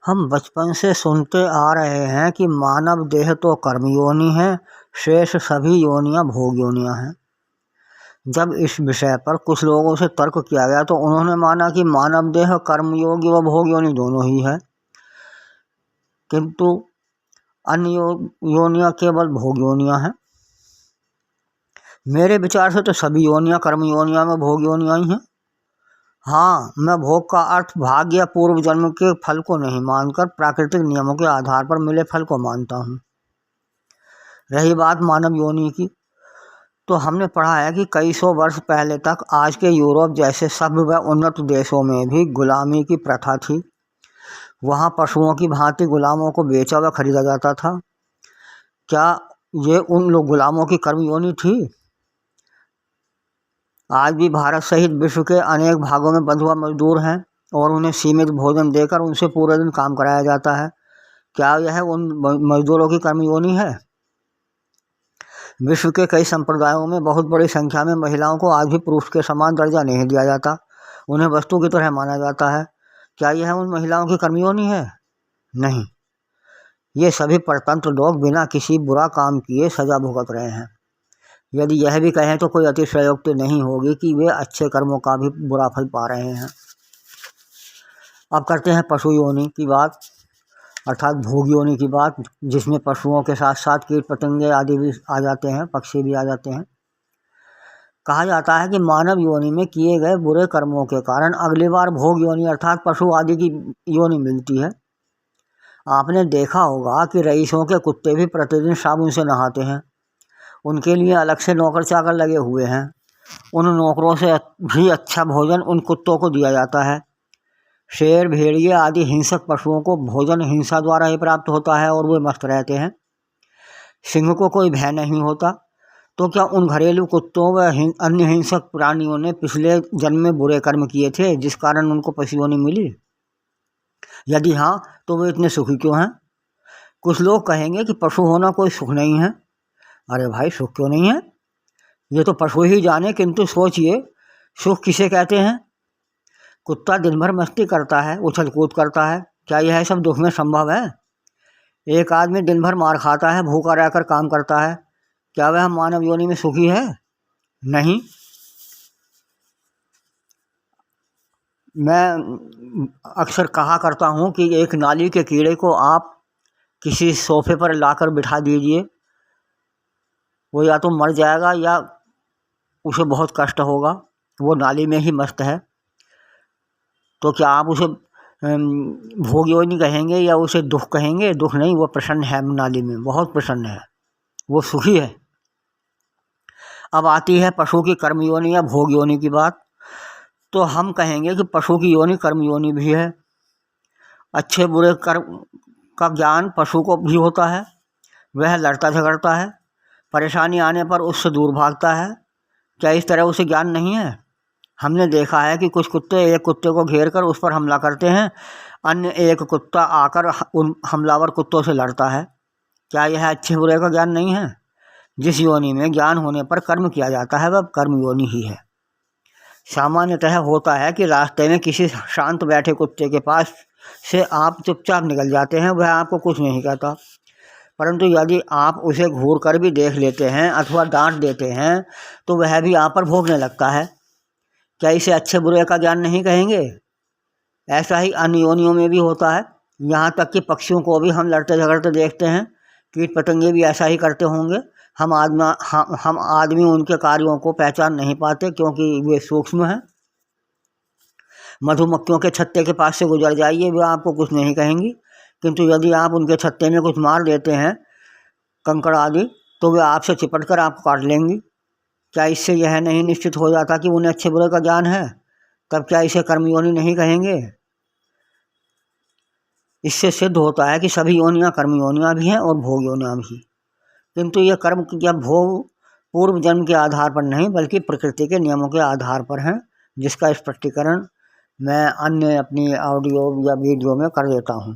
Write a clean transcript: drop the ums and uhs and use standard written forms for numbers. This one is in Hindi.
हम बचपन से सुनते आ रहे हैं कि मानव देह तो कर्म योनि है, शेष सभी योनियां भोग योनियां हैं। जब इस विषय पर कुछ लोगों से तर्क किया गया तो उन्होंने माना कि मानव देह कर्म योगी व भोग योनि दोनों ही है, किंतु अन्य योनियां केवल भोग योनियां हैं। मेरे विचार से तो सभी योनियां कर्म योनियां में भोग योनियां ही हैं। हाँ, मैं भोग का अर्थ भाग्य या पूर्व जन्म के फल को नहीं मानकर प्राकृतिक नियमों के आधार पर मिले फल को मानता हूँ। रही बात मानव योनि की, तो हमने पढ़ा है कि कई सौ वर्ष पहले तक आज के यूरोप जैसे सभ्य व उन्नत देशों में भी गुलामी की प्रथा थी। वहाँ पशुओं की भांति गुलामों को बेचा व खरीदा जाता था। क्या ये उन लोग गुलामों की कर्म योनि थी? आज भी भारत सहित विश्व के अनेक भागों में बंधुआ मजदूर हैं और उन्हें सीमित भोजन देकर उनसे पूरे दिन काम कराया जाता है। क्या यह उन मजदूरों की कर्म योनि है? विश्व के कई संप्रदायों में बहुत बड़ी संख्या में महिलाओं को आज भी पुरुष के समान दर्जा नहीं दिया जाता, उन्हें वस्तु की तरह माना जाता है। क्या यह उन महिलाओं की कर्म योनि है? नहीं, ये सभी परतंत्र लोग बिना किसी बुरा काम किए सजा भुगत रहे हैं। यदि यह भी कहें तो कोई अतिशयोक्ति नहीं होगी कि वे अच्छे कर्मों का भी बुरा फल पा रहे हैं। अब करते हैं पशु योनि की बात, अर्थात भोग योनि की बात, जिसमें पशुओं के साथ साथ कीट पतंगे आदि भी आ जाते हैं, पक्षी भी आ जाते हैं। कहा जाता है कि मानव योनि में किए गए बुरे कर्मों के कारण अगली बार भोग योनि अर्थात पशु आदि की योनि मिलती है। आपने देखा होगा कि रईसों के कुत्ते भी प्रतिदिन साबुन से नहाते हैं। उनके लिए अलग से नौकर चाकर लगे हुए हैं। उन नौकरों से भी अच्छा भोजन उन कुत्तों को दिया जाता है। शेर, भेड़िए आदि हिंसक पशुओं को भोजन हिंसा द्वारा ही प्राप्त होता है और वे मस्त रहते हैं। सिंह को कोई भय नहीं होता। तो क्या उन घरेलू कुत्तों व अन्य हिंसक प्राणियों ने पिछले जन्म में बुरे कर्म किए थे जिस कारण उनको पशु योनि मिली? यदि हाँ, तो वे इतने सुखी क्यों हैं? कुछ लोग कहेंगे कि पशु होना कोई सुख नहीं है। अरे भाई, सुख क्यों नहीं है? ये तो पशु ही जाने, किंतु सोचिए, सुख किसे कहते हैं? कुत्ता दिन भर मस्ती करता है, उछल कूद करता है, क्या यह सब दुख में संभव है? एक आदमी दिन भर मार खाता है, भूखा रहकर काम करता है, क्या वह मानव योनि में सुखी है? नहीं। मैं अक्सर कहा करता हूँ कि एक नाली के कीड़े को आप किसी सोफे पर लाकर बिठा दीजिए, वो या तो मर जाएगा या उसे बहुत कष्ट होगा, वो नाली में ही मस्त है। तो क्या आप उसे भोग योनि कहेंगे या उसे दुख कहेंगे? दुख नहीं, वो प्रसन्न है, नाली में बहुत प्रसन्न है, वो सुखी है। अब आती है पशु की कर्म योनि या भोग योनि की बात। तो हम कहेंगे कि पशु की योनि कर्म योनि भी है। अच्छे बुरे कर्म का ज्ञान पशु को भी होता है। वह लड़ता झगड़ता है, परेशानी आने पर उससे दूर भागता है। क्या इस तरह उसे ज्ञान नहीं है? हमने देखा है कि कुछ कुत्ते एक कुत्ते को घेर कर उस पर हमला करते हैं, अन्य एक कुत्ता आकर उन हमलावर कुत्तों से लड़ता है। क्या यह अच्छे बुरे का ज्ञान नहीं है? जिस योनि में ज्ञान होने पर कर्म किया जाता है वह कर्म योनि ही है। सामान्यतः होता है कि रास्ते में किसी शांत बैठे कुत्ते के पास से आप चुपचाप निकल जाते हैं, वह आपको कुछ नहीं कहता। परंतु यदि आप उसे घूर कर भी देख लेते हैं अथवा डांट देते हैं तो वह भी आप पर भौंकने लगता है। क्या इसे अच्छे बुरे का ज्ञान नहीं कहेंगे? ऐसा ही अन्य योनियों में भी होता है। यहाँ तक कि पक्षियों को भी हम लड़ते झगड़ते देखते हैं, कीट पतंगे भी ऐसा ही करते होंगे। हम आदमी उनके कार्यों को पहचान नहीं पाते क्योंकि वे सूक्ष्म हैं। मधुमक्खियों के छत्ते के पास से गुजर जाइए, वे आपको कुछ नहीं कहेंगी, किंतु यदि आप उनके छत्ते में कुछ मार देते हैं, कंकड़ आदि, तो वे आपसे चिपट कर आपको काट लेंगी। क्या इससे यह नहीं निश्चित हो जाता कि उन्हें अच्छे बुरे का ज्ञान है? तब क्या इसे कर्म योनि नहीं कहेंगे? इससे सिद्ध होता है कि सभी योनियां कर्म योनियां भी हैं और भोग योनियां भी, किंतु ये कर्म या भोग पूर्व जन्म के आधार पर नहीं बल्कि प्रकृति के नियमों के आधार पर हैं, जिसका स्पष्टीकरण मैं अन्य अपनी ऑडियो या वीडियो में कर देता हूँ।